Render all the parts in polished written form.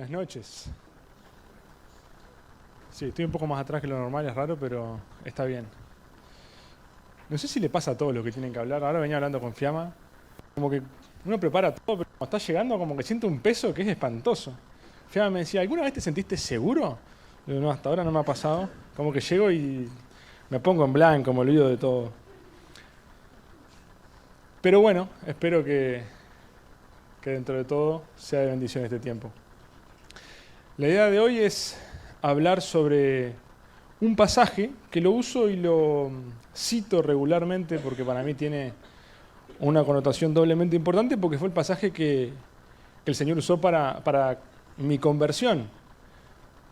Buenas noches. Sí, estoy un poco más atrás que lo normal, es raro, pero está bien. No sé si le pasa a todos los que tienen que hablar. Ahora venía hablando con Fiamma. Como que uno prepara todo, pero cuando está llegando como que siente un peso que es espantoso. Fiamma me decía, ¿alguna vez te sentiste seguro? Le digo, no, hasta ahora no me ha pasado. Como que llego y me pongo en blanco, me olvido de todo. Pero bueno, espero que dentro de todo sea de bendición este tiempo. La idea de hoy es hablar sobre un pasaje que lo uso y lo cito regularmente porque para mí tiene una connotación doblemente importante porque fue el pasaje que el Señor usó para mi conversión,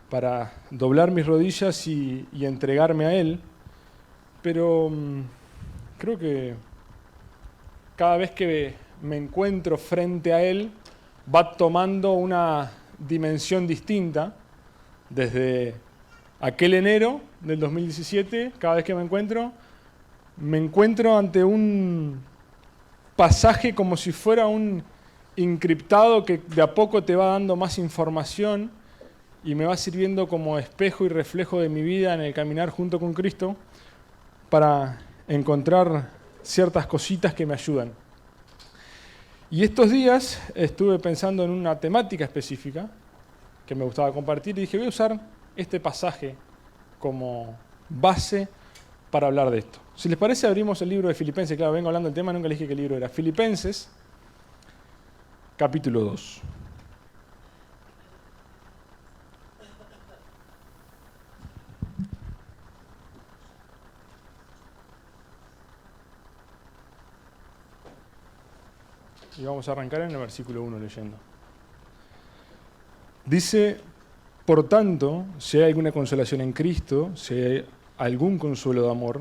para doblar mis rodillas y entregarme a Él. Pero creo que cada vez que me encuentro frente a Él va tomando una dimensión distinta desde aquel enero del 2017, cada vez que me encuentro ante un pasaje como si fuera un encriptado que de a poco te va dando más información y me va sirviendo como espejo y reflejo de mi vida en el caminar junto con Cristo para encontrar ciertas cositas que me ayudan. Y estos días estuve pensando en una temática específica que me gustaba compartir y dije, voy a usar este pasaje como base para hablar de esto. Si les parece, abrimos el libro de Filipenses. Claro, vengo hablando del tema, nunca les dije qué libro era. Filipenses, capítulo 2. Y vamos a arrancar en el versículo 1 leyendo. Dice, por tanto, si hay alguna consolación en Cristo, si hay algún consuelo de amor,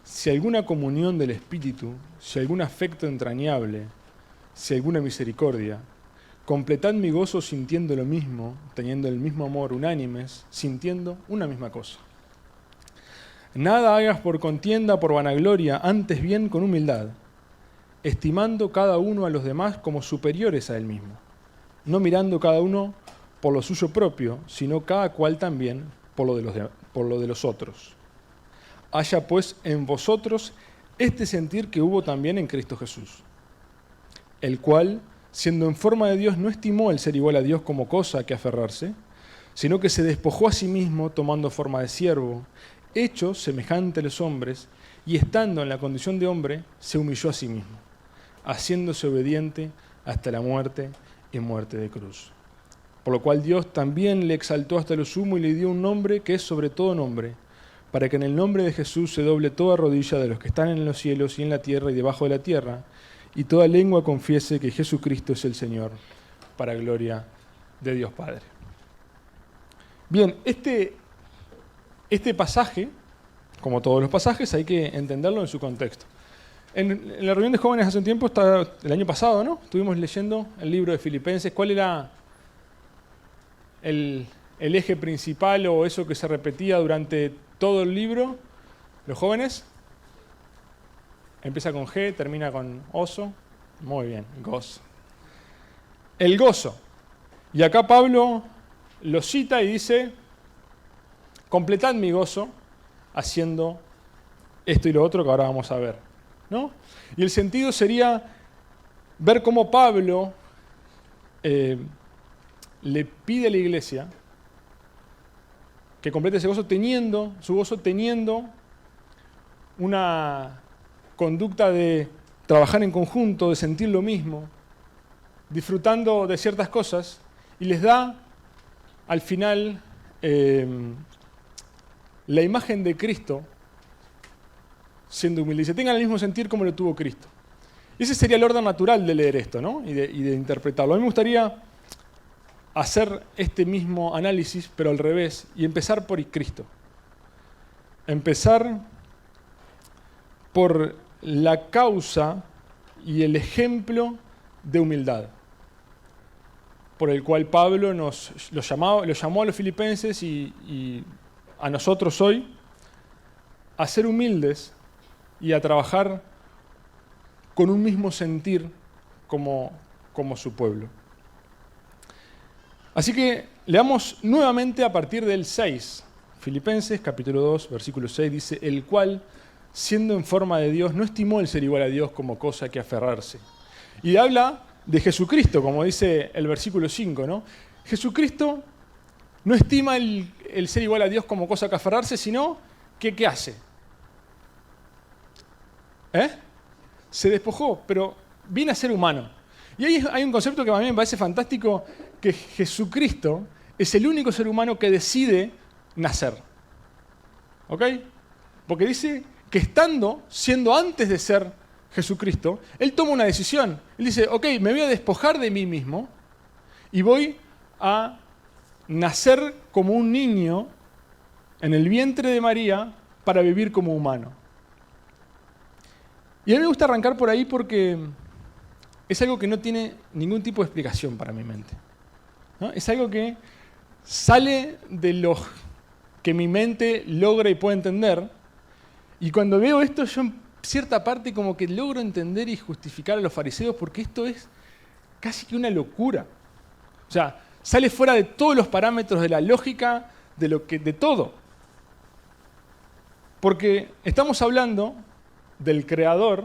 si hay alguna comunión del Espíritu, si hay algún afecto entrañable, si hay alguna misericordia, completad mi gozo sintiendo lo mismo, teniendo el mismo amor, unánimes, sintiendo una misma cosa. Nada hagas por contienda, por vanagloria, antes bien con humildad, estimando cada uno a los demás como superiores a él mismo, no mirando cada uno por lo suyo propio, sino cada cual también por lo de los otros. Haya pues en vosotros este sentir que hubo también en Cristo Jesús, el cual, siendo en forma de Dios, no estimó el ser igual a Dios como cosa a que aferrarse, sino que se despojó a sí mismo tomando forma de siervo, hecho semejante a los hombres, y estando en la condición de hombre, se humilló a sí mismo, haciéndose obediente hasta la muerte y muerte de cruz. Por lo cual Dios también le exaltó hasta lo sumo y le dio un nombre que es sobre todo nombre, para que en el nombre de Jesús se doble toda rodilla de los que están en los cielos y en la tierra y debajo de la tierra, y toda lengua confiese que Jesucristo es el Señor, para gloria de Dios Padre. Bien, este pasaje, como todos los pasajes, hay que entenderlo en su contexto. En la reunión de jóvenes hace un tiempo, el año pasado, ¿no? Estuvimos leyendo el libro de Filipenses. ¿Cuál era el eje principal o eso que se repetía durante todo el libro? ¿Los jóvenes? Empieza con G, termina con oso. Muy bien, gozo. El gozo. Y acá Pablo lo cita y dice, completad mi gozo haciendo esto y lo otro que ahora vamos a ver, ¿no? Y el sentido sería ver cómo Pablo le pide a la iglesia que complete ese gozo teniendo una conducta de trabajar en conjunto, de sentir lo mismo, disfrutando de ciertas cosas, y les da al final la imagen de Cristo siendo humilde. Dice, tengan el mismo sentir como lo tuvo Cristo. Y ese sería el orden natural de leer esto, ¿no? y de interpretarlo. A mí me gustaría hacer este mismo análisis, pero al revés, y empezar por Cristo. Empezar por la causa y el ejemplo de humildad, por el cual Pablo lo llamó a los filipenses y a nosotros hoy a ser humildes y a trabajar con un mismo sentir como su pueblo. Así que leamos nuevamente a partir del 6. Filipenses capítulo 2, versículo 6 dice, el cual, siendo en forma de Dios, no estimó el ser igual a Dios como cosa que aferrarse. Y habla de Jesucristo, como dice el versículo 5, ¿no? Jesucristo no estima el ser igual a Dios como cosa que aferrarse, sino que ¿qué hace? Se despojó, pero viene a ser humano. Y ahí hay un concepto que a mí me parece fantástico, que Jesucristo es el único ser humano que decide nacer. ¿Ok? Porque dice que siendo antes de ser Jesucristo, Él toma una decisión. Él dice, ok, me voy a despojar de mí mismo y voy a nacer como un niño en el vientre de María para vivir como humano. Y a mí me gusta arrancar por ahí porque es algo que no tiene ningún tipo de explicación para mi mente, ¿no? Es algo que sale de lo que mi mente logra y puede entender. Y cuando veo esto, yo en cierta parte como que logro entender y justificar a los fariseos, porque esto es casi que una locura. O sea, sale fuera de todos los parámetros de la lógica, de todo. Porque estamos hablando del creador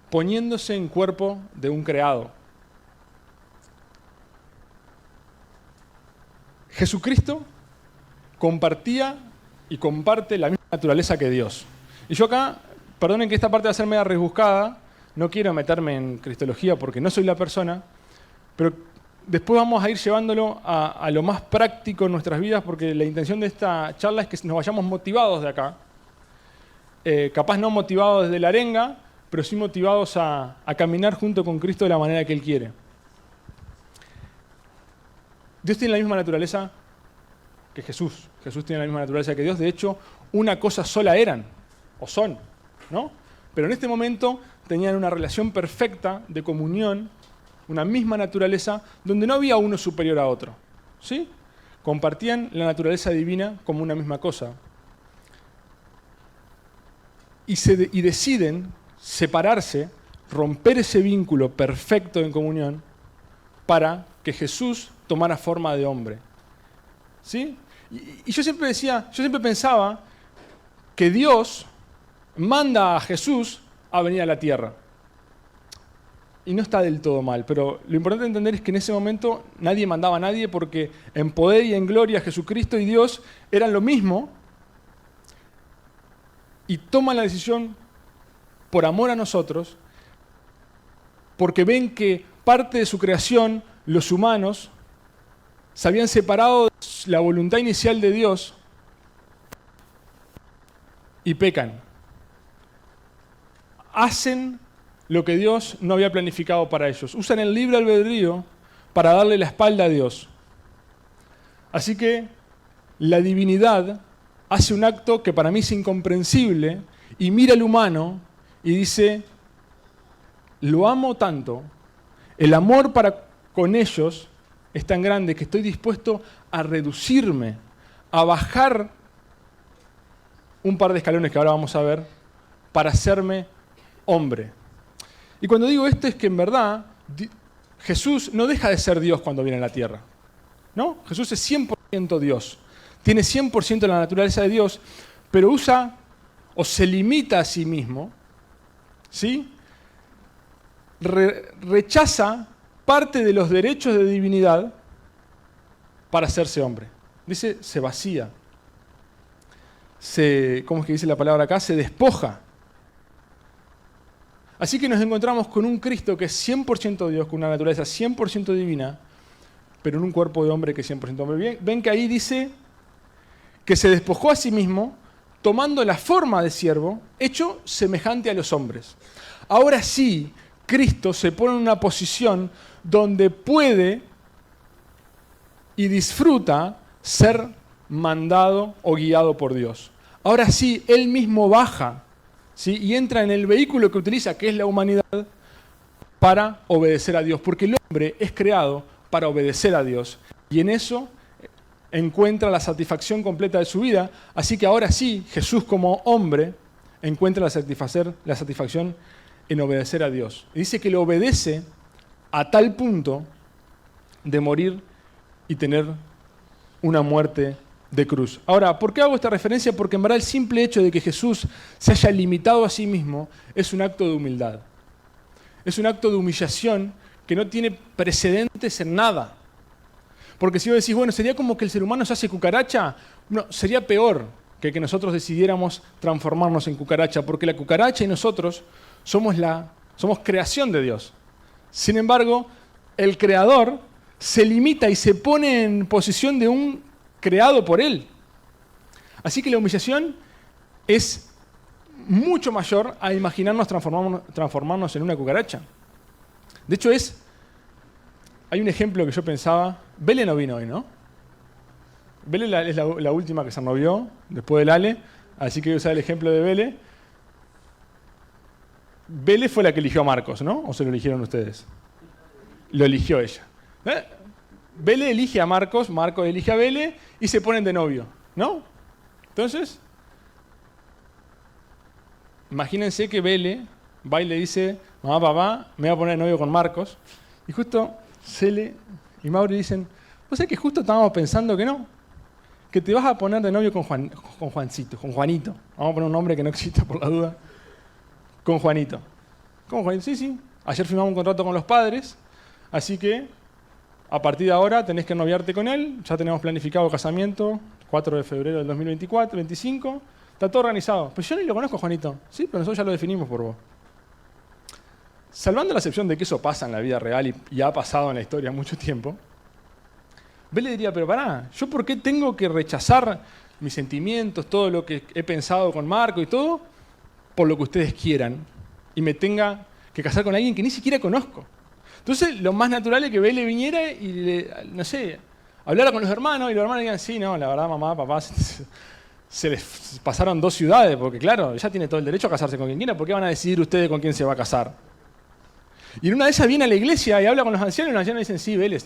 poniéndose en cuerpo de un creado. Jesucristo compartía y comparte la misma naturaleza que Dios. Y yo acá, perdonen que esta parte va a ser media rebuscada, no quiero meterme en cristología porque no soy la persona, pero después vamos a ir llevándolo a lo más práctico en nuestras vidas, porque la intención de esta charla es que nos vayamos motivados de acá. Capaz no motivados desde la arenga, pero sí motivados a caminar junto con Cristo de la manera que Él quiere. Dios tiene la misma naturaleza que Jesús. Jesús tiene la misma naturaleza que Dios. De hecho, una cosa sola eran, o son, ¿no? Pero en este momento tenían una relación perfecta de comunión, una misma naturaleza, donde no había uno superior a otro, ¿sí? Compartían la naturaleza divina como una misma cosa. Y deciden separarse, romper ese vínculo perfecto en comunión para que Jesús tomara forma de hombre. ¿Sí? Y yo siempre pensaba que Dios manda a Jesús a venir a la tierra. Y no está del todo mal, pero lo importante de entender es que en ese momento nadie mandaba a nadie, porque en poder y en gloria Jesucristo y Dios eran lo mismo, y toman la decisión por amor a nosotros, porque ven que parte de su creación, los humanos, se habían separado de la voluntad inicial de Dios y pecan. Hacen lo que Dios no había planificado para ellos. Usan el libre albedrío para darle la espalda a Dios. Así que la divinidad hace un acto que para mí es incomprensible y mira al humano y dice, lo amo tanto, el amor para con ellos es tan grande que estoy dispuesto a reducirme, a bajar un par de escalones que ahora vamos a ver, para hacerme hombre. Y cuando digo esto es que en verdad Jesús no deja de ser Dios cuando viene a la tierra, ¿no? Jesús es 100% Dios, tiene 100% la naturaleza de Dios, pero usa o se limita a sí mismo, ¿sí? Rechaza parte de los derechos de divinidad para hacerse hombre. Dice, se vacía. ¿Cómo es que dice la palabra acá? Se despoja. Así que nos encontramos con un Cristo que es 100% Dios, con una naturaleza 100% divina, pero en un cuerpo de hombre que es 100% hombre. Ven que ahí dice que se despojó a sí mismo, tomando la forma de siervo, hecho semejante a los hombres. Ahora sí, Cristo se pone en una posición donde puede y disfruta ser mandado o guiado por Dios. Ahora sí, Él mismo baja, ¿sí? Y entra en el vehículo que utiliza, que es la humanidad, para obedecer a Dios. Porque el hombre es creado para obedecer a Dios. Y en eso encuentra la satisfacción completa de su vida. Así que ahora sí, Jesús como hombre encuentra la satisfacción en obedecer a Dios. Y dice que lo obedece a tal punto de morir y tener una muerte de cruz. Ahora, ¿por qué hago esta referencia? Porque en verdad el simple hecho de que Jesús se haya limitado a sí mismo es un acto de humildad. Es un acto de humillación que no tiene precedentes en nada. Porque si vos decís, bueno, sería como que el ser humano se hace cucaracha, no, sería peor que nosotros decidiéramos transformarnos en cucaracha, porque la cucaracha y nosotros somos creación de Dios. Sin embargo, el creador se limita y se pone en posición de un creado por él. Así que la humillación es mucho mayor a imaginarnos transformarnos en una cucaracha. De hecho, hay un ejemplo que yo pensaba. Bele no vino hoy, ¿no? Bele es la última que se novió después del Ale, así que voy a usar el ejemplo de Bele. Bele fue la que eligió a Marcos, ¿no? ¿O se lo eligieron ustedes? Lo eligió ella. Bele elige a Marcos, Marcos elige a Bele y se ponen de novio, ¿no? Entonces, imagínense que Bele va y le dice, mamá, papá, me voy a poner de novio con Marcos. Y justo Cele y Mauri dicen, ¿vos sabés que justo estábamos pensando que no? Que te vas a poner de novio con Juancito, con Juanito. Vamos a poner un nombre que no exista por la duda. Con Juanito. ¿Cómo Juanito? Sí. Ayer firmamos un contrato con los padres, así que a partir de ahora tenés que noviarte con él. Ya tenemos planificado casamiento, 4 de febrero del 2024, 25. Está todo organizado. Pero yo ni lo conozco, Juanito. Sí, pero nosotros ya lo definimos por vos. Salvando la excepción de que eso pasa en la vida real y ha pasado en la historia mucho tiempo, Bele diría, pero pará, ¿yo por qué tengo que rechazar mis sentimientos, todo lo que he pensado con Marco y todo, por lo que ustedes quieran, y me tenga que casar con alguien que ni siquiera conozco? Entonces, lo más natural es que Bele viniera y, hablara con los hermanos, y los hermanos digan, sí, no, la verdad, mamá, papá, se les pasaron 2 ciudades, porque claro, ella tiene todo el derecho a casarse con quien quiera, ¿por qué van a decidir ustedes con quién se va a casar? Y en una de esas viene a la iglesia y habla con los ancianos, y los ancianos dicen, sí, Bele,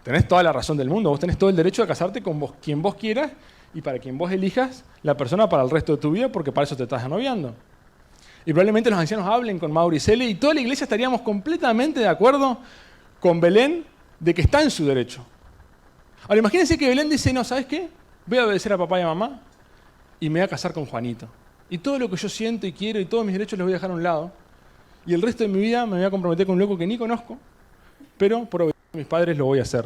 tenés toda la razón del mundo, vos tenés todo el derecho a casarte con quien vos quieras y para quien vos elijas la persona para el resto de tu vida, porque para eso te estás noviando. Y probablemente los ancianos hablen con Mauri y Cele y toda la iglesia estaríamos completamente de acuerdo con Belén de que está en su derecho. Ahora imagínense que Belén dice, no, ¿sabes qué? Voy a obedecer a papá y a mamá y me voy a casar con Juanito. Y todo lo que yo siento y quiero y todos mis derechos los voy a dejar a un lado. Y el resto de mi vida me voy a comprometer con un loco que ni conozco, pero por obedecer a mis padres lo voy a hacer.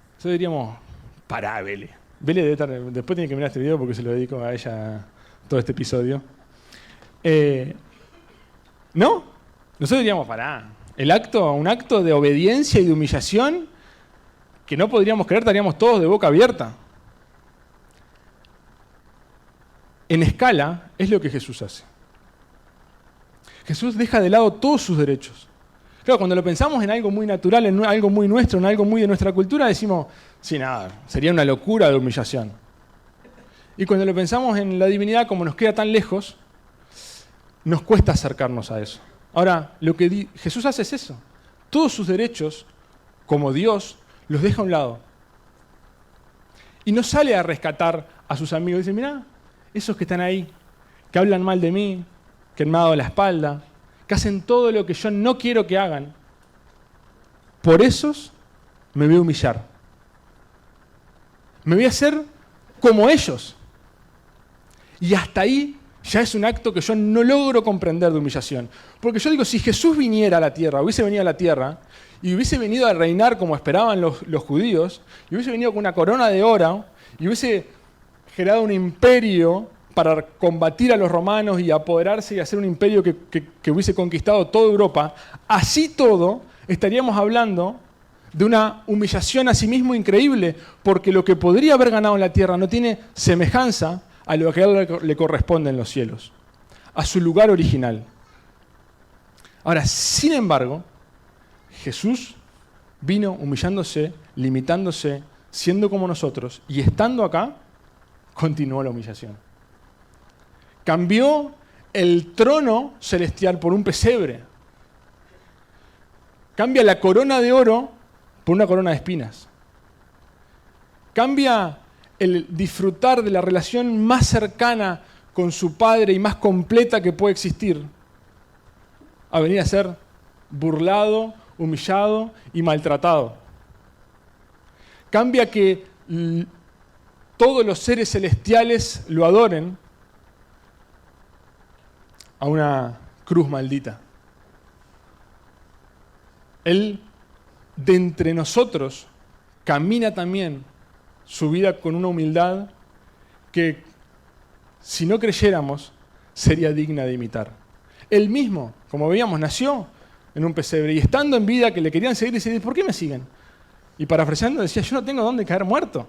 Entonces diríamos, pará, Bele. Bele debe estar, después tiene que mirar este video porque se lo dedico a ella todo este episodio. ¿No? Nosotros diríamos, pará. Un acto de obediencia y de humillación que no podríamos creer, estaríamos todos de boca abierta. En escala es lo que Jesús hace. Jesús deja de lado todos sus derechos. Claro, cuando lo pensamos en algo muy natural, en algo muy nuestro, en algo muy de nuestra cultura, decimos, sí, nada, sería una locura de humillación. Y cuando lo pensamos en la divinidad, como nos queda tan lejos, nos cuesta acercarnos a eso. Ahora, lo que Jesús hace es eso. Todos sus derechos, como Dios, los deja a un lado. Y no sale a rescatar a sus amigos. Dice, mirá, esos que están ahí, que hablan mal de mí, que me han dado la espalda, que hacen todo lo que yo no quiero que hagan, por esos me voy a humillar. Me voy a hacer como ellos. Y hasta ahí ya es un acto que yo no logro comprender de humillación. Porque yo digo, si Jesús viniera a la tierra, hubiese venido a la tierra, y hubiese venido a reinar como esperaban los judíos, y hubiese venido con una corona de oro, y hubiese generado un imperio para combatir a los romanos y apoderarse y hacer un imperio que hubiese conquistado toda Europa, así todo estaríamos hablando de una humillación a sí mismo increíble, porque lo que podría haber ganado en la tierra no tiene semejanza a lo que a él le corresponde en los cielos, a su lugar original. Ahora, sin embargo, Jesús vino humillándose, limitándose, siendo como nosotros, y estando acá, continuó la humillación. Cambió el trono celestial por un pesebre. Cambia la corona de oro por una corona de espinas. Cambia el disfrutar de la relación más cercana con su Padre y más completa que puede existir, a venir a ser burlado, humillado y maltratado. Cambia que todos los seres celestiales lo adoren a una cruz maldita. Él, de entre nosotros, camina también su vida con una humildad que, si no creyéramos, sería digna de imitar. Él mismo, como veíamos, nació en un pesebre y estando en vida que le querían seguir, dice, ¿por qué me siguen? Y parafraseando decía, yo no tengo dónde caer muerto.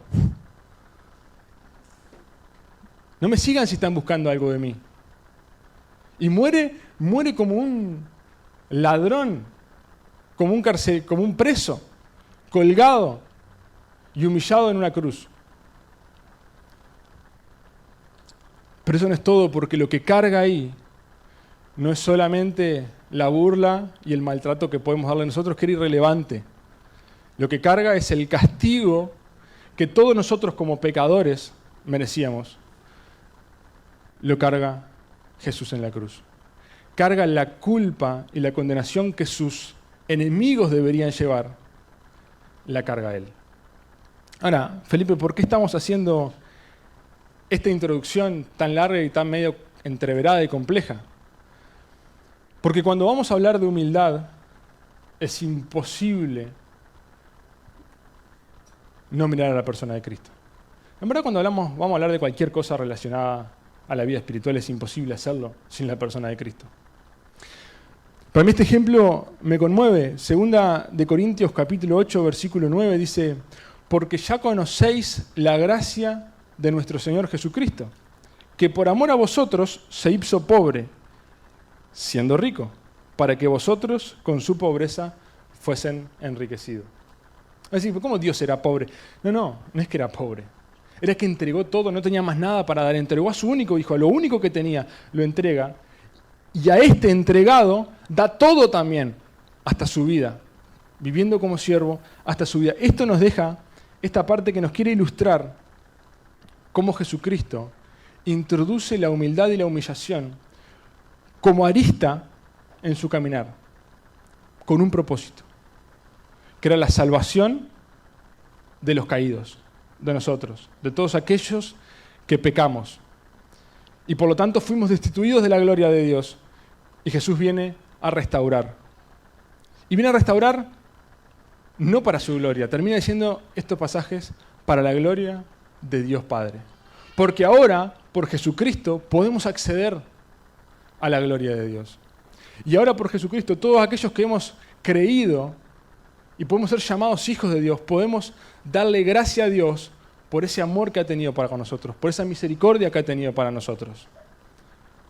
No me sigan si están buscando algo de mí. Y muere como un ladrón, como un preso, colgado y humillado en una cruz. Pero eso no es todo, porque lo que carga ahí no es solamente la burla y el maltrato que podemos darle a nosotros, que era irrelevante. Lo que carga es el castigo que todos nosotros como pecadores merecíamos. Lo carga Jesús en la cruz. Carga la culpa y la condenación que sus enemigos deberían llevar. La carga Él. Ahora, Felipe, ¿por qué estamos haciendo esta introducción tan larga y tan medio entreverada y compleja? Porque cuando vamos a hablar de humildad, es imposible no mirar a la persona de Cristo. En verdad, cuando vamos a hablar de cualquier cosa relacionada a la vida espiritual, es imposible hacerlo sin la persona de Cristo. Para mí este ejemplo me conmueve. Segunda de Corintios capítulo 8, versículo 9 dice, porque ya conocéis la gracia de nuestro Señor Jesucristo, que por amor a vosotros se hizo pobre, siendo rico, para que vosotros con su pobreza fuesen enriquecidos. Es decir, ¿cómo Dios era pobre? No es que era pobre. Era que entregó todo, no tenía más nada para dar. Entregó a su único hijo, a lo único que tenía, lo entrega. Y a este entregado da todo también, hasta su vida. Viviendo como siervo, hasta su vida. Esto nos deja esta parte que nos quiere ilustrar cómo Jesucristo introduce la humildad y la humillación como arista en su caminar, con un propósito, que era la salvación de los caídos, de nosotros, de todos aquellos que pecamos. Y por lo tanto fuimos destituidos de la gloria de Dios. Y Jesús viene a restaurar. Y viene a restaurar no para su gloria. Termina diciendo estos pasajes para la gloria de Dios Padre. Porque ahora, por Jesucristo, podemos acceder a la gloria de Dios. Y ahora por Jesucristo, todos aquellos que hemos creído y podemos ser llamados hijos de Dios, podemos darle gracia a Dios por ese amor que ha tenido para con nosotros, por esa misericordia que ha tenido para nosotros.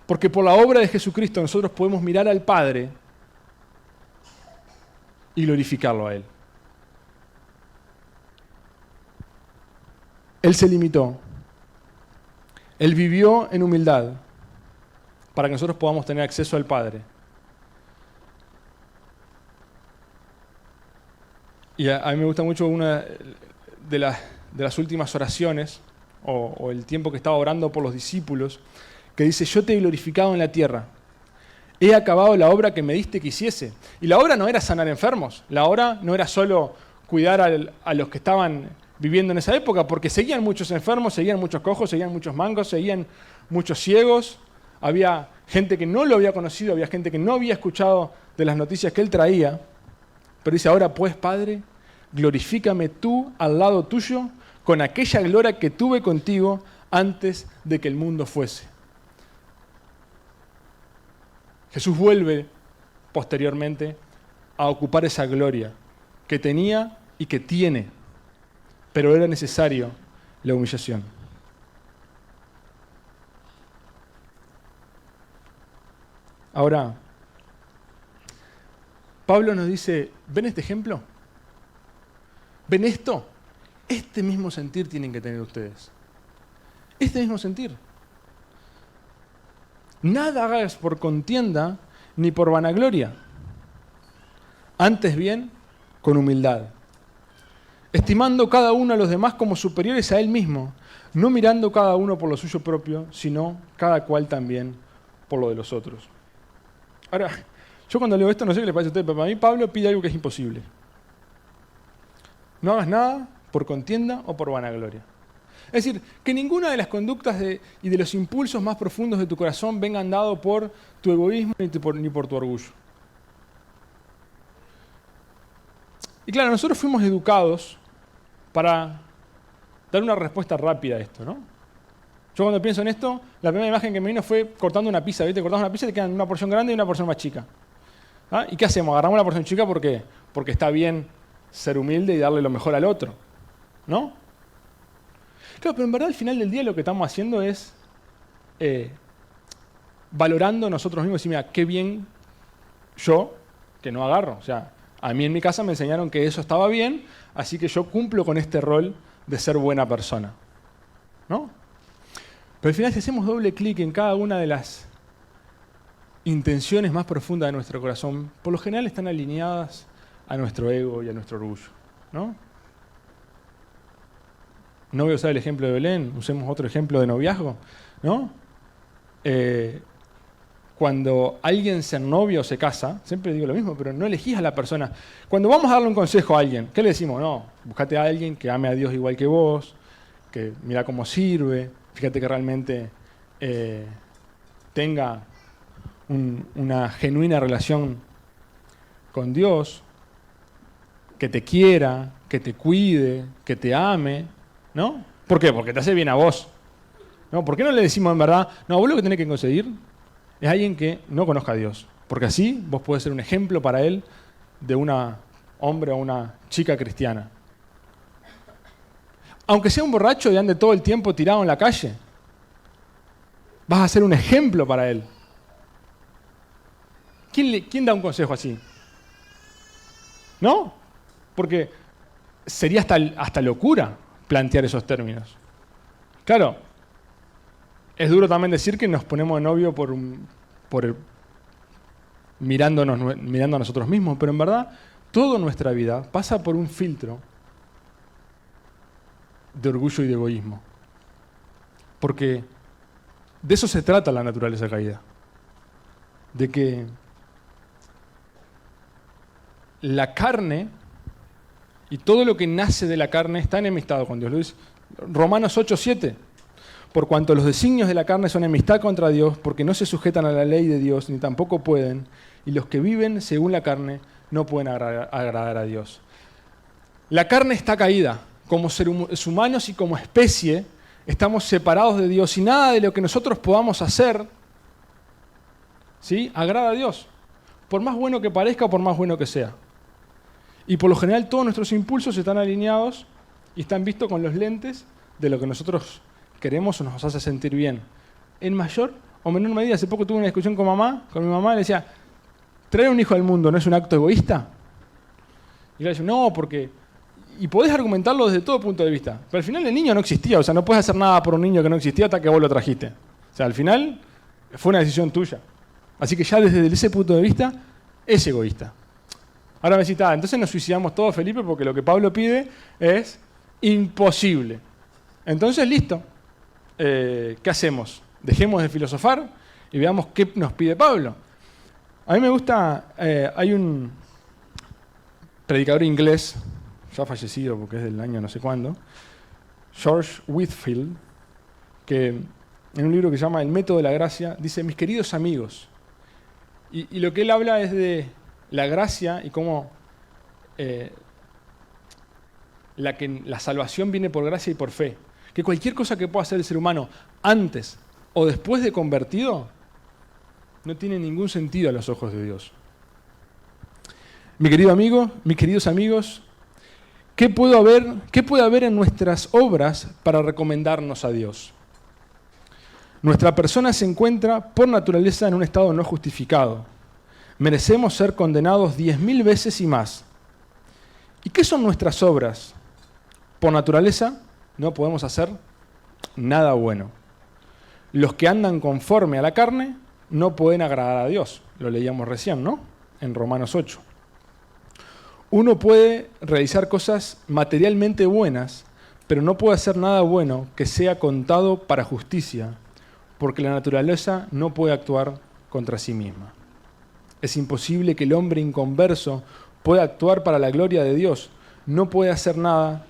Porque por la obra de Jesucristo nosotros podemos mirar al Padre y glorificarlo a Él. Él se limitó. Él vivió en humildad para que nosotros podamos tener acceso al Padre. Y a mí me gusta mucho una de las últimas oraciones, o el tiempo que estaba orando por los discípulos, que dice, yo te he glorificado en la tierra, he acabado la obra que me diste que hiciese. Y la obra no era sanar enfermos, la obra no era solo cuidar a los que estaban viviendo en esa época, porque seguían muchos enfermos, seguían muchos cojos, seguían muchos mancos, seguían muchos ciegos, había gente que no lo había conocido, había gente que no había escuchado de las noticias que él traía. Pero dice, ahora pues, Padre, glorifícame tú al lado tuyo con aquella gloria que tuve contigo antes de que el mundo fuese. Jesús vuelve posteriormente a ocupar esa gloria que tenía y que tiene, pero era necesario la humillación. Ahora, Pablo nos dice, ¿ven este ejemplo? ¿Ven esto? Este mismo sentir tienen que tener ustedes. Este mismo sentir. Nada hagas por contienda ni por vanagloria. Antes bien, con humildad. Estimando cada uno a los demás como superiores a él mismo, no mirando cada uno por lo suyo propio, sino cada cual también por lo de los otros. Ahora, Yo cuando leo esto, no sé qué le parece a ustedes, pero para mí Pablo pide algo que es imposible. No hagas nada por contienda o por vanagloria. Es decir, que ninguna de las conductas y de los impulsos más profundos de tu corazón vengan dados por tu egoísmo ni por tu orgullo. Y claro, nosotros fuimos educados para dar una respuesta rápida a esto, ¿no? Yo cuando pienso en esto, la primera imagen que me vino fue cortando una pizza, ¿viste? Cortamos una pizza y te quedan una porción grande y una porción más chica. ¿Ah? ¿Y qué hacemos? Agarramos la porción chica porque está bien ser humilde y darle lo mejor al otro, ¿no? Claro, pero en verdad al final del día lo que estamos haciendo es valorando nosotros mismos y mira, qué bien yo que no agarro. O sea, a mí en mi casa me enseñaron que eso estaba bien, así que yo cumplo con este rol de ser buena persona, ¿no? Pero al final si hacemos doble clic en cada una de las intenciones más profundas de nuestro corazón, por lo general están alineadas a nuestro ego y a nuestro orgullo, ¿no? No voy a usar el ejemplo de Belén, usemos otro ejemplo de noviazgo, ¿no? Cuando alguien se novia o se casa, siempre digo lo mismo, pero no elegís a la persona. Cuando vamos a darle un consejo a alguien, ¿qué le decimos? No, buscate a alguien que ame a Dios igual que vos, que mira cómo sirve, fíjate que realmente tenga una genuina relación con Dios, que te quiera, que te cuide, que te ame, ¿no? ¿Por qué? Porque te hace bien a vos. ¿No? ¿Por qué no le decimos en verdad, no, vos lo que tenés que conseguir es alguien que no conozca a Dios? Porque así vos podés ser un ejemplo para él de un hombre o una chica cristiana. Aunque sea un borracho y ande todo el tiempo tirado en la calle, vas a ser un ejemplo para él. ¿Quién da un consejo así? ¿No? Porque sería hasta locura plantear esos términos. Claro, es duro también decir que nos ponemos de novio mirando a nosotros mismos, pero en verdad toda nuestra vida pasa por un filtro de orgullo y de egoísmo. Porque de eso se trata la naturaleza caída. De que la carne y todo lo que nace de la carne está enemistado con Dios. Lo dice Romanos 8:7. Por cuanto los designios de la carne son enemistad contra Dios, porque no se sujetan a la ley de Dios, ni tampoco pueden, y los que viven según la carne no pueden agradar a Dios. La carne está caída. Como seres humanos y como especie, estamos separados de Dios y nada de lo que nosotros podamos hacer, ¿sí?, agrada a Dios. Por más bueno que parezca o por más bueno que sea. Y por lo general todos nuestros impulsos están alineados y están vistos con los lentes de lo que nosotros queremos o nos hace sentir bien. En mayor o menor medida, hace poco tuve una discusión con mi mamá, y le decía, ¿traer un hijo al mundo no es un acto egoísta? Y le decía, no, porque... Y podés argumentarlo desde todo punto de vista. Pero al final el niño no existía, o sea, no puedes hacer nada por un niño que no existía hasta que vos lo trajiste. O sea, al final fue una decisión tuya. Así que ya desde ese punto de vista es egoísta. Ahora me decís, entonces nos suicidamos todos, Felipe, porque lo que Pablo pide es imposible. Entonces, listo. ¿Qué hacemos? Dejemos de filosofar y veamos qué nos pide Pablo. A mí me gusta, hay un predicador inglés, ya fallecido porque es del año no sé cuándo, George Whitefield, que en un libro que se llama El método de la gracia, dice, mis queridos amigos, y lo que él habla es de la gracia y cómo la salvación viene por gracia y por fe. Que cualquier cosa que pueda hacer el ser humano antes o después de convertido no tiene ningún sentido a los ojos de Dios. Mi querido amigo, mis queridos amigos, ¿qué puede haber en nuestras obras para recomendarnos a Dios? Nuestra persona se encuentra por naturaleza en un estado no justificado. Merecemos ser condenados 10.000 veces y más. ¿Y qué son nuestras obras? Por naturaleza no podemos hacer nada bueno. Los que andan conforme a la carne no pueden agradar a Dios. Lo leíamos recién, ¿no? En Romanos 8. Uno puede realizar cosas materialmente buenas, pero no puede hacer nada bueno que sea contado para justicia, porque la naturaleza no puede actuar contra sí misma. Es imposible que el hombre inconverso pueda actuar para la gloria de Dios. No puede hacer nada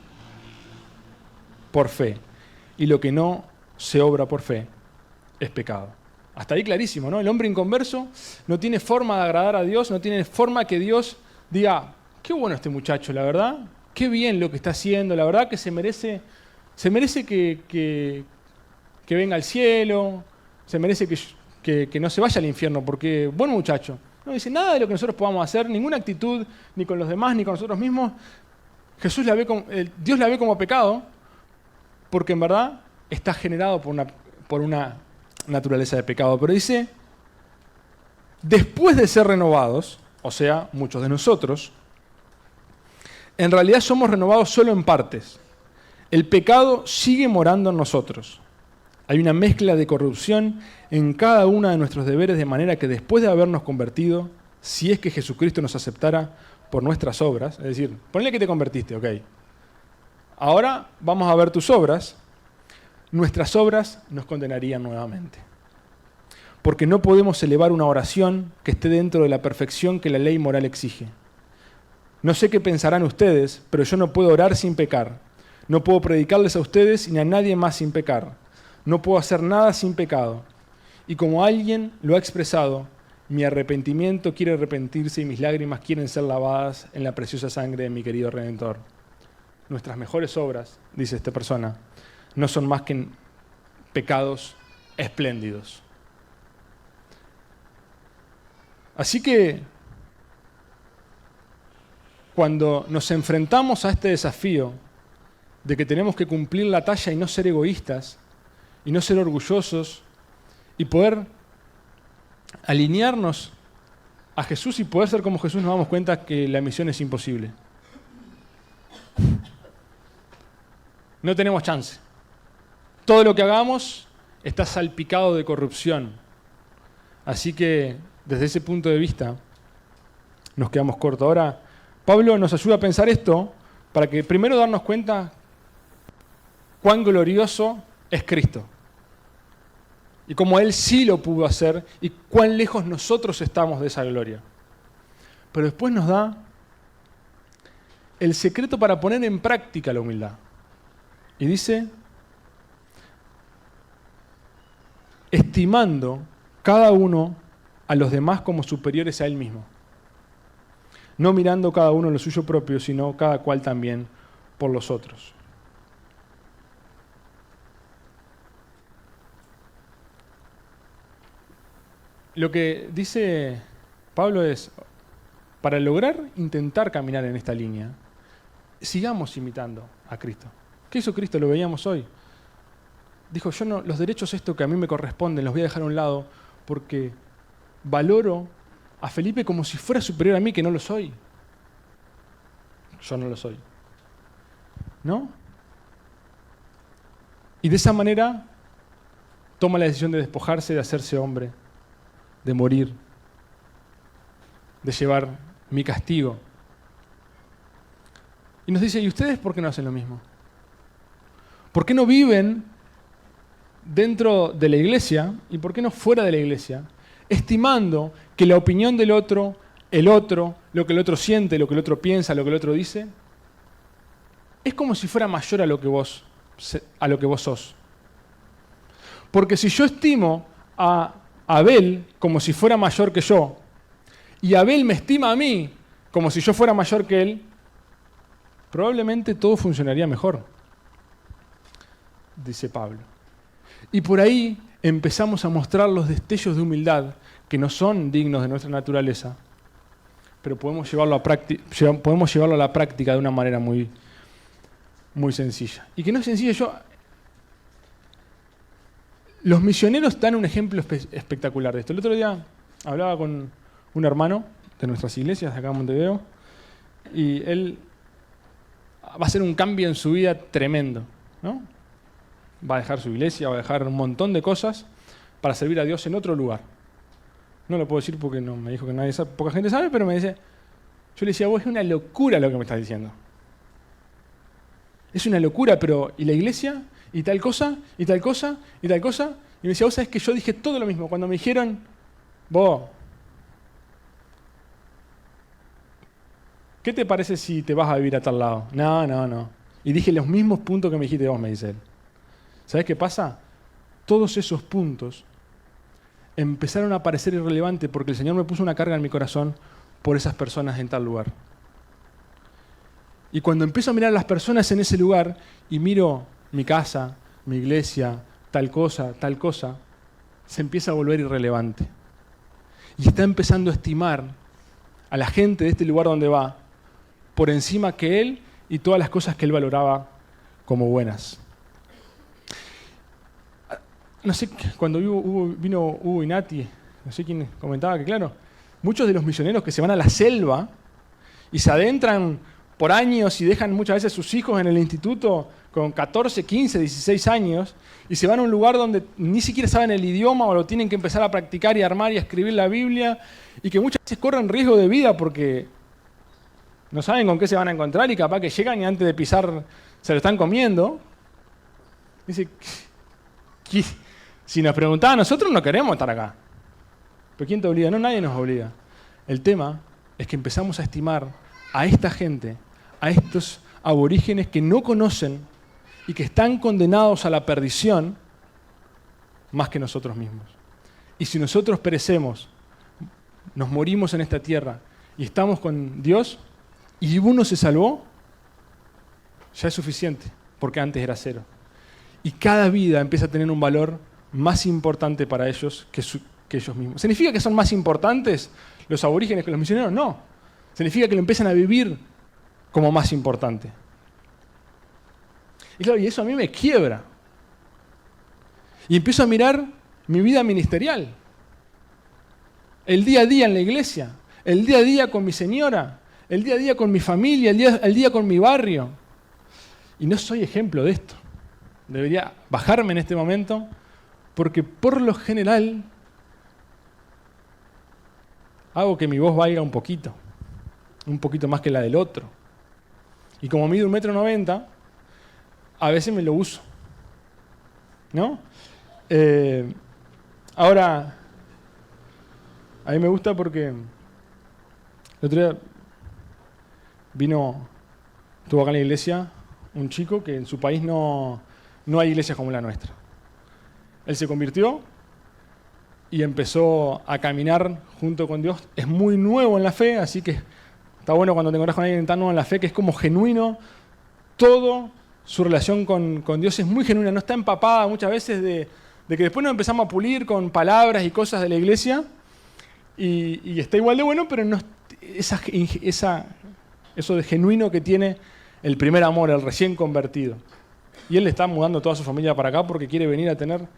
por fe. Y lo que no se obra por fe es pecado. Hasta ahí clarísimo, ¿no? El hombre inconverso no tiene forma de agradar a Dios, no tiene forma que Dios diga, qué bueno este muchacho, la verdad, qué bien lo que está haciendo, la verdad que se merece que venga al cielo, se merece que no se vaya al infierno, porque buen muchacho. No dice nada de lo que nosotros podamos hacer, ninguna actitud, ni con los demás, ni con nosotros mismos. Dios la ve como pecado, porque en verdad está generado por una naturaleza de pecado. Pero dice, después de ser renovados, o sea, muchos de nosotros, en realidad somos renovados solo en partes. El pecado sigue morando en nosotros. Hay una mezcla de corrupción en cada uno de nuestros deberes, de manera que después de habernos convertido, si es que Jesucristo nos aceptara por nuestras obras, es decir, ponle que te convertiste, ok. Ahora vamos a ver tus obras. Nuestras obras nos condenarían nuevamente. Porque no podemos elevar una oración que esté dentro de la perfección que la ley moral exige. No sé qué pensarán ustedes, pero yo no puedo orar sin pecar. No puedo predicarles a ustedes ni a nadie más sin pecar. No puedo hacer nada sin pecado. Y como alguien lo ha expresado, mi arrepentimiento quiere arrepentirse y mis lágrimas quieren ser lavadas en la preciosa sangre de mi querido Redentor. Nuestras mejores obras, dice esta persona, no son más que pecados espléndidos. Así que, cuando nos enfrentamos a este desafío de que tenemos que cumplir la talla y no ser egoístas, y no ser orgullosos, y poder alinearnos a Jesús y poder ser como Jesús, nos damos cuenta que la misión es imposible. No tenemos chance. Todo lo que hagamos está salpicado de corrupción. Así que, desde ese punto de vista, nos quedamos cortos. Ahora, Pablo nos ayuda a pensar esto para que primero darnos cuenta cuán glorioso es Cristo. Y cómo Él sí lo pudo hacer y cuán lejos nosotros estamos de esa gloria. Pero después nos da el secreto para poner en práctica la humildad. Y dice, estimando cada uno a los demás como superiores a él mismo. No mirando cada uno lo suyo propio, sino cada cual también por los otros. Lo que dice Pablo es, para lograr intentar caminar en esta línea, sigamos imitando a Cristo. ¿Qué hizo Cristo? Lo veíamos hoy. Dijo, yo no, los derechos estos que a mí me corresponden los voy a dejar a un lado porque valoro a Felipe como si fuera superior a mí, que no lo soy. Yo no lo soy. ¿No? Y de esa manera toma la decisión de despojarse, de hacerse hombre, de morir, de llevar mi castigo. Y nos dice, ¿y ustedes por qué no hacen lo mismo? ¿Por qué no viven dentro de la iglesia y por qué no fuera de la iglesia, estimando que la opinión del otro, lo que el otro siente, lo que el otro piensa, lo que el otro dice, es como si fuera mayor a lo que vos sos? Porque si yo estimo a Abel como si fuera mayor que yo, y Abel me estima a mí como si yo fuera mayor que él, probablemente todo funcionaría mejor, dice Pablo. Y por ahí empezamos a mostrar los destellos de humildad que no son dignos de nuestra naturaleza, pero podemos llevarlo a la práctica de una manera muy, muy sencilla. Y que no es sencilla, los misioneros dan un ejemplo espectacular de esto. El otro día hablaba con un hermano de nuestras iglesias, de acá en Montevideo, y él va a hacer un cambio en su vida tremendo, ¿no? Va a dejar su iglesia, va a dejar un montón de cosas para servir a Dios en otro lugar. No lo puedo decir porque no me dijo que nadie sabe, poca gente sabe, pero me dice, yo le decía, vos es una locura lo que me estás diciendo. Es una locura, pero ¿y la iglesia? ¿Y tal cosa? ¿Y tal cosa? ¿Y tal cosa? Y me decía, vos sabés que yo dije todo lo mismo. Cuando me dijeron, vos, ¿qué te parece si te vas a vivir a tal lado? No, no, no. Y dije los mismos puntos que me dijiste vos, me dice él. ¿Sabés qué pasa? Todos esos puntos empezaron a parecer irrelevantes porque el Señor me puso una carga en mi corazón por esas personas en tal lugar. Y cuando empiezo a mirar a las personas en ese lugar y miro mi casa, mi iglesia, tal cosa, se empieza a volver irrelevante. Y está empezando a estimar a la gente de este lugar donde va por encima que él y todas las cosas que él valoraba como buenas. No sé, cuando vino Hugo y Nati, no sé quién comentaba que, claro, muchos de los misioneros que se van a la selva y se adentran por años y dejan muchas veces sus hijos en el instituto con 14, 15, 16 años y se van a un lugar donde ni siquiera saben el idioma o lo tienen que empezar a practicar y armar y a escribir la Biblia y que muchas veces corren riesgo de vida porque no saben con qué se van a encontrar y capaz que llegan y antes de pisar se lo están comiendo. Dice, si nos preguntaban, nosotros no queremos estar acá. ¿Pero quién te obliga? No, nadie nos obliga. El tema es que empezamos a estimar a esta gente, a estos aborígenes que no conocen y que están condenados a la perdición más que nosotros mismos. Y si nosotros perecemos, nos morimos en esta tierra y estamos con Dios y uno se salvó, ya es suficiente, porque antes era cero. Y cada vida empieza a tener un valor más importante para ellos que ellos mismos. ¿Significa que son más importantes los aborígenes que los misioneros? No. Significa que lo empiezan a vivir como más importante. Y claro, y eso a mí me quiebra. Y empiezo a mirar mi vida ministerial. El día a día en la iglesia, el día a día con mi señora, el día a día con mi familia, el día con mi barrio. Y no soy ejemplo de esto. Debería bajarme en este momento, porque por lo general hago que mi voz valga un poquito más que la del otro. Y como mido 1,90 m, a veces me lo uso. ¿No? Ahora, a mí me gusta porque el otro día estuvo acá en la iglesia un chico que en su país no hay iglesias como la nuestra. Él se convirtió y empezó a caminar junto con Dios. Es muy nuevo en la fe, así que está bueno cuando te encontrás con alguien tan nuevo en la fe, que es como genuino. Todo su relación con Dios es muy genuina, no está empapada muchas veces de que después nos empezamos a pulir con palabras y cosas de la iglesia y está igual de bueno, pero no eso de genuino que tiene el primer amor, el recién convertido. Y él le está mudando toda su familia para acá porque quiere venir a tener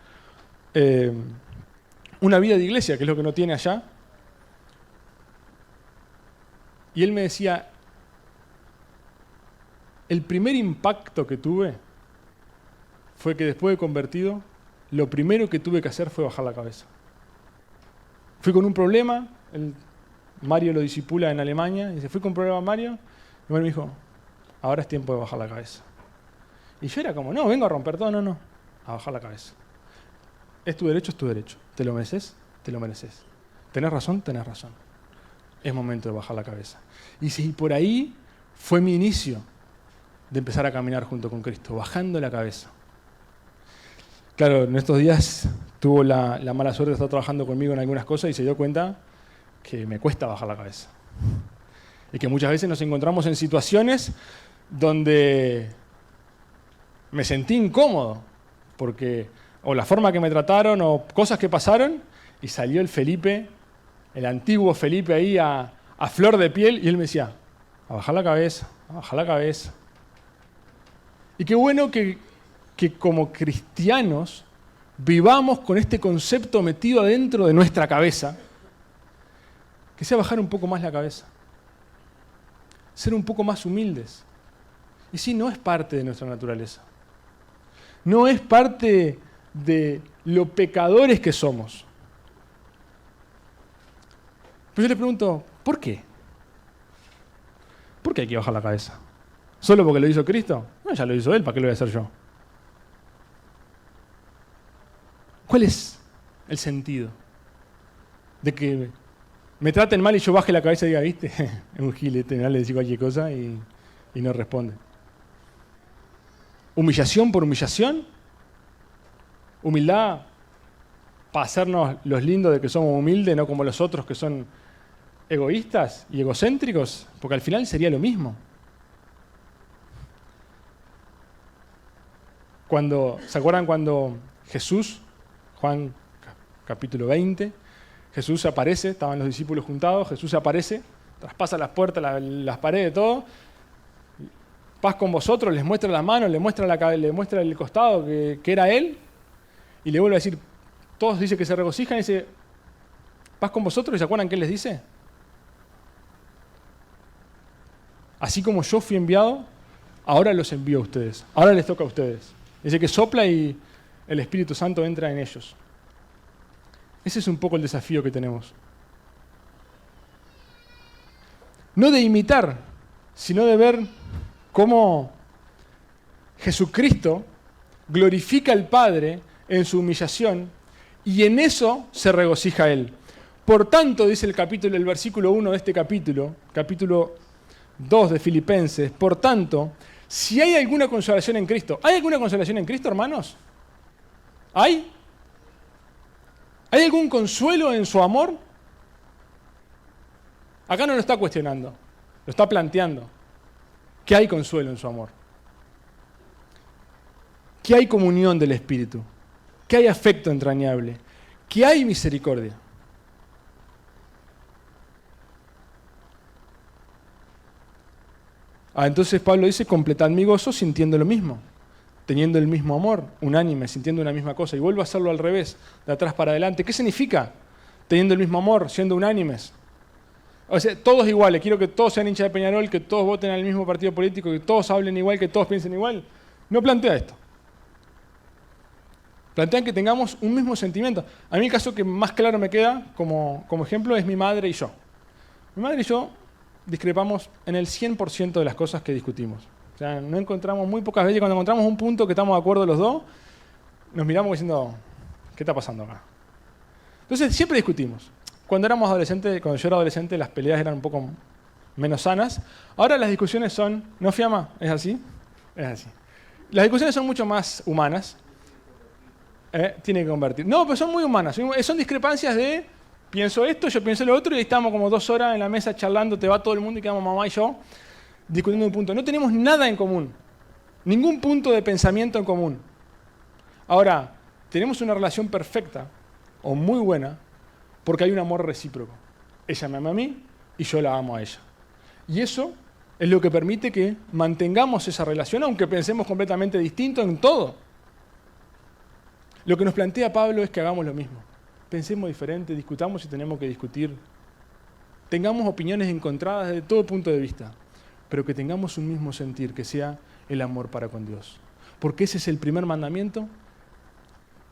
una vida de iglesia, que es lo que no tiene allá. Y él me decía, el primer impacto que tuve fue que después de convertido, lo primero que tuve que hacer fue bajar la cabeza. Fui con un problema, Mario lo discipula en Alemania, y dice, fui con un problema Mario, y Mario me dijo, ahora es tiempo de bajar la cabeza. Y yo era como, no, vengo a romper todo, no, a bajar la cabeza. Es tu derecho, te lo mereces, te lo mereces. ¿Tenés razón? Tenés razón. Es momento de bajar la cabeza. Y si por ahí fue mi inicio de empezar a caminar junto con Cristo, bajando la cabeza. Claro, en estos días tuvo la mala suerte de estar trabajando conmigo en algunas cosas y se dio cuenta que me cuesta bajar la cabeza. Y que muchas veces nos encontramos en situaciones donde me sentí incómodo, porque o la forma que me trataron o cosas que pasaron, y salió el Felipe, el antiguo Felipe ahí a flor de piel, y él me decía, a bajar la cabeza, a bajar la cabeza. Y qué bueno que como cristianos vivamos con este concepto metido adentro de nuestra cabeza, que sea bajar un poco más la cabeza, ser un poco más humildes. Y sí, no es parte de nuestra naturaleza. No es parte de lo pecadores que somos. Pero yo les pregunto, ¿por qué? ¿Por qué hay que bajar la cabeza? ¿Solo porque lo hizo Cristo? No, ya lo hizo Él, ¿para qué lo voy a hacer yo? ¿Cuál es el sentido de que me traten mal y yo baje la cabeza y diga, ¿viste? Es un gilete, le decís cualquier cosa y no responde. Humillación por humillación. Humildad para hacernos los lindos de que somos humildes, no como los otros que son egoístas y egocéntricos, porque al final sería lo mismo. ¿Se acuerdan cuando Jesús, Juan capítulo 20, Jesús aparece, estaban los discípulos juntados, Jesús aparece, traspasa las puertas, las paredes, todo, paz con vosotros, les muestra las manos, les muestra el costado que era él, y le vuelve a decir, todos dicen que se regocijan, y dice, paz con vosotros, ¿y se acuerdan qué les dice? Así como yo fui enviado, ahora los envío a ustedes, ahora les toca a ustedes. Dice que sopla y el Espíritu Santo entra en ellos. Ese es un poco el desafío que tenemos. No de imitar, sino de ver cómo Jesucristo glorifica al Padre en su humillación y en eso se regocija Él. Por tanto, dice el versículo 1 de este capítulo 2 de Filipenses, por tanto, si hay alguna consolación en Cristo, ¿hay alguna consolación en Cristo, hermanos? ¿Hay? ¿Hay algún consuelo en su amor? Acá no lo está cuestionando, lo está planteando. ¿Qué hay consuelo en su amor? ¿Qué hay comunión del Espíritu? ¿Qué hay afecto entrañable? ¿Qué hay misericordia? Entonces Pablo dice, completad mi gozo sintiendo lo mismo, teniendo el mismo amor, unánime, sintiendo una misma cosa. Y vuelvo a hacerlo al revés, de atrás para adelante. ¿Qué significa? Teniendo el mismo amor, siendo unánimes. O sea, todos iguales, quiero que todos sean hinchas de Peñarol, que todos voten al mismo partido político, que todos hablen igual, que todos piensen igual. No plantea esto. Plantean que tengamos un mismo sentimiento. A mí el caso que más claro me queda como ejemplo es mi madre y yo. Mi madre y yo discrepamos en el 100% de las cosas que discutimos. O sea, no encontramos muy pocas veces, cuando encontramos un punto que estamos de acuerdo los dos, nos miramos diciendo, ¿qué está pasando acá? Entonces siempre discutimos. Cuando yo era adolescente, las peleas eran un poco menos sanas. Ahora las discusiones son, ¿no, Fiamma? ¿Es así? Es así. Las discusiones son mucho más humanas. Tiene que convertir. No, pero son muy humanas. Son discrepancias de, pienso esto, yo pienso lo otro, y ahí estamos como 2 horas en la mesa charlando, te va todo el mundo y quedamos mamá y yo discutiendo un punto. No tenemos nada en común. Ningún punto de pensamiento en común. Ahora, tenemos una relación perfecta, o muy buena, porque hay un amor recíproco. Ella me ama a mí y yo la amo a ella. Y eso es lo que permite que mantengamos esa relación, aunque pensemos completamente distinto en todo. Lo que nos plantea Pablo es que hagamos lo mismo. Pensemos diferente, discutamos si tenemos que discutir. Tengamos opiniones encontradas desde todo punto de vista, pero que tengamos un mismo sentir, que sea el amor para con Dios. Porque ese es el primer mandamiento,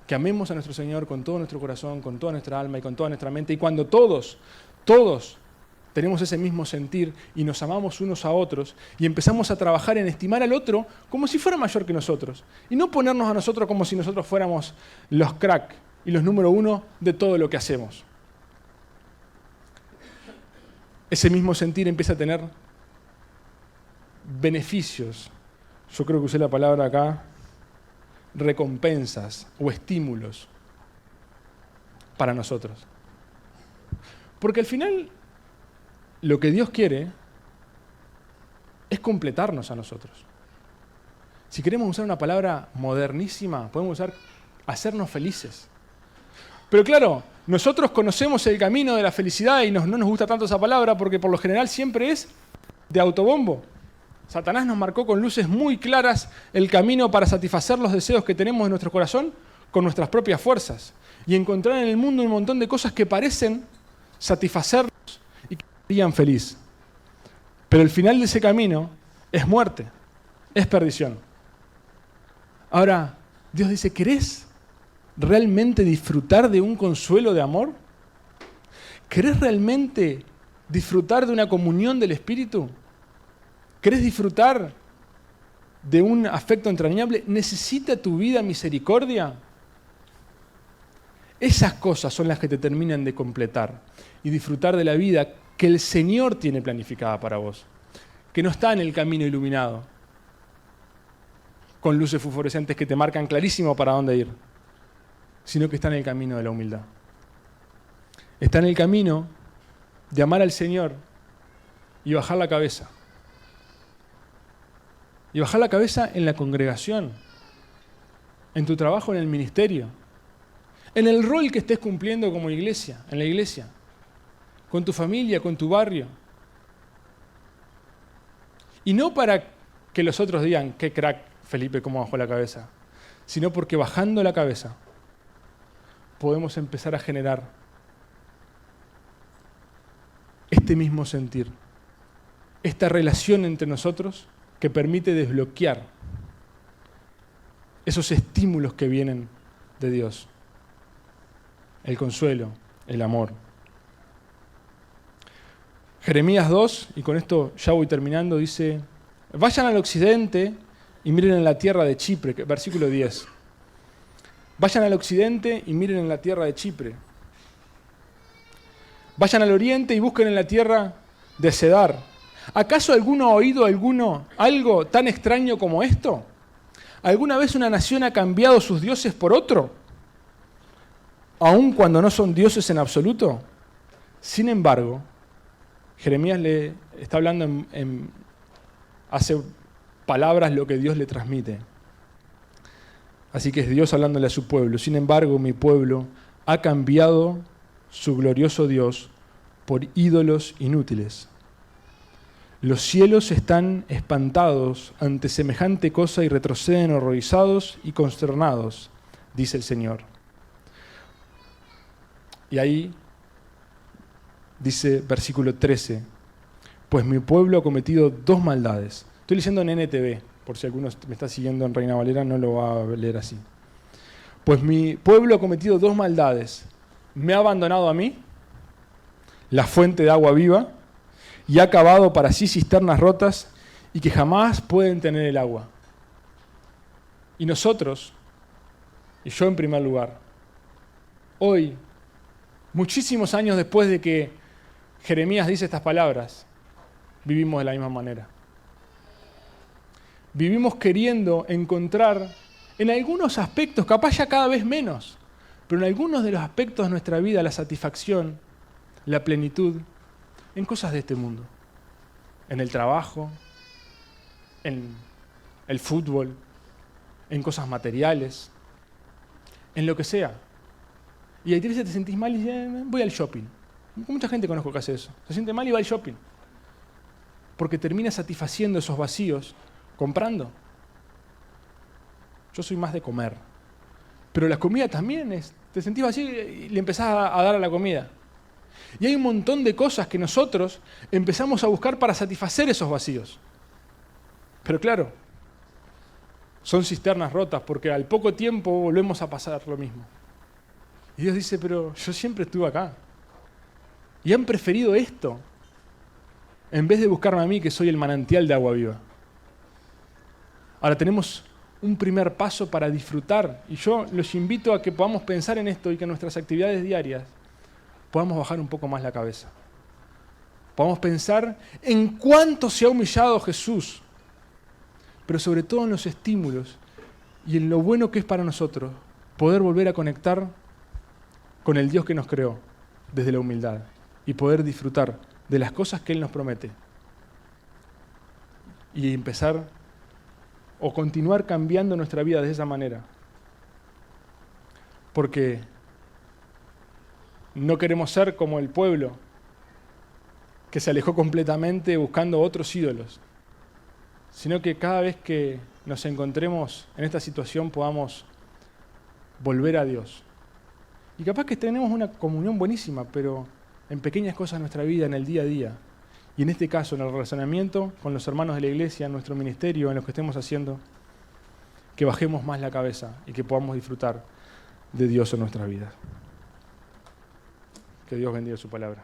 que amemos a nuestro Señor con todo nuestro corazón, con toda nuestra alma y con toda nuestra mente. Y cuando todos tenemos ese mismo sentir y nos amamos unos a otros y empezamos a trabajar en estimar al otro como si fuera mayor que nosotros y no ponernos a nosotros como si nosotros fuéramos los crack y los número 1 de todo lo que hacemos. Ese mismo sentir empieza a tener beneficios. Yo creo que usé la palabra acá, recompensas o estímulos para nosotros. Porque al final lo que Dios quiere es completarnos a nosotros. Si queremos usar una palabra modernísima, podemos usar hacernos felices. Pero claro, nosotros conocemos el camino de la felicidad y no nos gusta tanto esa palabra porque por lo general siempre es de autobombo. Satanás nos marcó con luces muy claras el camino para satisfacer los deseos que tenemos en nuestro corazón con nuestras propias fuerzas y encontrar en el mundo un montón de cosas que parecen satisfacernos y que nos harían feliz. Pero el final de ese camino es muerte, es perdición. Ahora, Dios dice, ¿querés realmente disfrutar de un consuelo de amor? ¿Querés realmente disfrutar de una comunión del Espíritu? ¿Querés disfrutar de un afecto entrañable? ¿Necesita tu vida misericordia? Esas cosas son las que te terminan de completar y disfrutar de la vida que el Señor tiene planificada para vos, que no está en el camino iluminado, con luces fosforescentes que te marcan clarísimo para dónde ir, sino que está en el camino de la humildad. Está en el camino de amar al Señor y bajar la cabeza. Y bajar la cabeza en la congregación, en tu trabajo en el ministerio, en el rol que estés cumpliendo como iglesia, en la iglesia, con tu familia, con tu barrio. Y no para que los otros digan, qué crack Felipe, cómo bajó la cabeza, sino porque bajando la cabeza podemos empezar a generar este mismo sentir, esta relación entre nosotros que permite desbloquear esos estímulos que vienen de Dios. El consuelo, el amor. Jeremías 2, y con esto ya voy terminando, dice, vayan al occidente y miren en la tierra de Chipre, versículo 10. Vayan al occidente y miren en la tierra de Chipre. Vayan al oriente y busquen en la tierra de Cedar. ¿Acaso alguno ha oído algo tan extraño como esto? ¿Alguna vez una nación ha cambiado sus dioses por otro? Aun cuando no son dioses en absoluto. Sin embargo, Jeremías le está hablando hace palabras lo que Dios le transmite. Así que es Dios hablándole a su pueblo. Sin embargo, mi pueblo ha cambiado su glorioso Dios por ídolos inútiles. Los cielos están espantados ante semejante cosa y retroceden horrorizados y consternados, dice el Señor. Y ahí dice versículo 13, pues mi pueblo ha cometido 2 maldades. Estoy leyendo en NTV, por si alguno me está siguiendo en Reina Valera, no lo va a leer así. Pues mi pueblo ha cometido 2 maldades. Me ha abandonado a mí, la fuente de agua viva, y ha cavado para sí cisternas rotas y que jamás pueden tener el agua. Y nosotros, y yo en primer lugar, hoy, muchísimos años después de que Jeremías dice estas palabras, vivimos de la misma manera. Vivimos queriendo encontrar en algunos aspectos, capaz ya cada vez menos, pero en algunos de los aspectos de nuestra vida la satisfacción, la plenitud, en cosas de este mundo, en el trabajo, en el fútbol, en cosas materiales, en lo que sea. Y ahí te sentís mal y dices, voy al shopping. Mucha gente conozco que hace eso. Se siente mal y va al shopping. Porque termina satisfaciendo esos vacíos comprando. Yo soy más de comer. Pero la comida también te sentís vacío y le empezás a dar a la comida. Y hay un montón de cosas que nosotros empezamos a buscar para satisfacer esos vacíos. Pero claro, son cisternas rotas porque al poco tiempo volvemos a pasar lo mismo. Y Dios dice, pero yo siempre estuve acá. Y han preferido esto en vez de buscarme a mí, que soy el manantial de agua viva. Ahora tenemos un primer paso para disfrutar. Y yo los invito a que podamos pensar en esto y que en nuestras actividades diarias podamos bajar un poco más la cabeza. Podamos pensar en cuánto se ha humillado Jesús, pero sobre todo en los estímulos y en lo bueno que es para nosotros poder volver a conectar con el Dios que nos creó desde la humildad y poder disfrutar de las cosas que Él nos promete y empezar o continuar cambiando nuestra vida de esa manera. Porque no queremos ser como el pueblo que se alejó completamente buscando otros ídolos, sino que cada vez que nos encontremos en esta situación podamos volver a Dios. Y capaz que tenemos una comunión buenísima, pero en pequeñas cosas de nuestra vida, en el día a día, y en este caso en el relacionamiento con los hermanos de la iglesia, en nuestro ministerio, en lo que estemos haciendo, que bajemos más la cabeza y que podamos disfrutar de Dios en nuestras vidas. Que Dios bendiga su palabra.